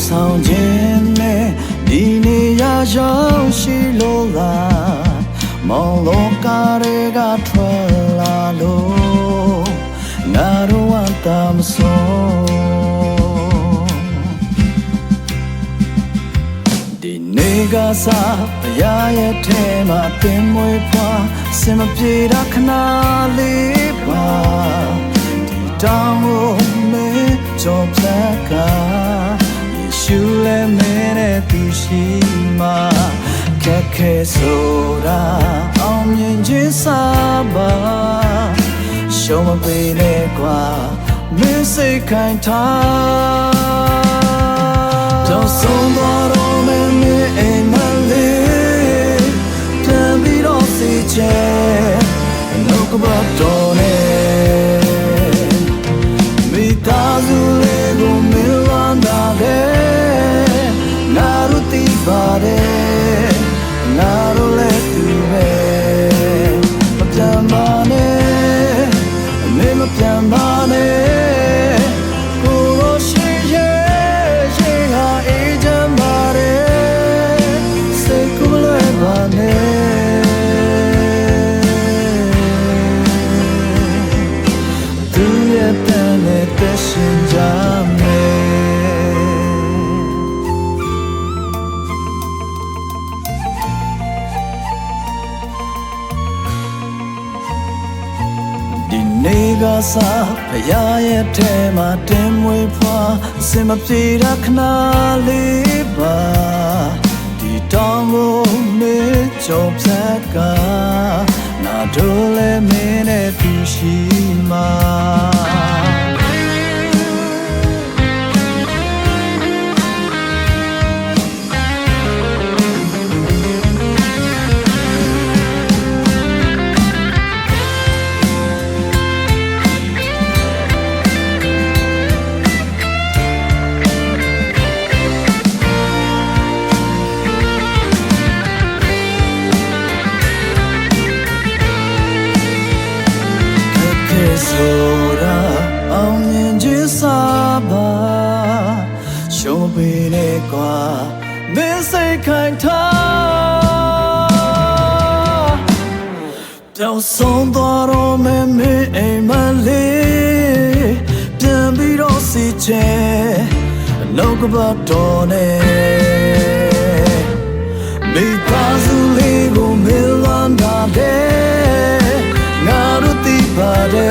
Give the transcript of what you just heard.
ဆောင်ခြင်းနဲ့ဒီနေရာရောက်ရှိလို့လားမောင်လောကတွေကထွက်လာလို့ငါတို့ဝမ်းသာမဆုံးဒီနေကစားဘုရားရဲ့ထဲမှာတင်မွေးဖွားစင်မပြေတာခဏလေးပါဒီတောင်းကိုမေးကြောပြကရှူလဲမဲတဲ့သူရှိမှခက်ခဲဆိုတာအောင်မြင်ခြင်းစားပါရှုံးမပေးနဲ့ကွာမင်းစိတ်ခိုင်ထားတော့ဆုံးသွားတော့မင်းအိမ်မလေးပြန်ပြီးတော့စီချဲနှုတ်ကပတ်တော်နဲ့မိသားစုလေးကိုမင်းလာတာတဲ့ပါတယ်ငါတို့လည်းသူပဲမပြန်ပါနဲ့မင်းမပြန်ပါနဲ့ကိုလိုရှိရဲ့ရှိဟာအေးချမ်းပါတယ်စိတ်ကူးလည်းပါနဲ့သူရဲ့တန်နဲ့သက်ရှင်ကြမယ်နေကစားဘုရားရဲ့ထဲမှာတင်မွေးဖွားစင်မပြေတာခဏလေးပါဒီတောင်းကိုမေးကြုံဖြတ်ကနာတို့လည်းမင်းနဲ့သူရှိမှာဆိုတာအောင်မြင်ခြင်းစားပါရှုံးပေးနေကွာမင်းစိတ်ခိုင်ထားပြောင်းဆုံးသွားတော့မင်းအိမ်မလေးပြန်ပြီးတော့စီချဲနှုတ်ကပတ်တော်နဲ့မိသားစုလေးကိုမင်းလာတဲ့ငါတို့သိပါတယ်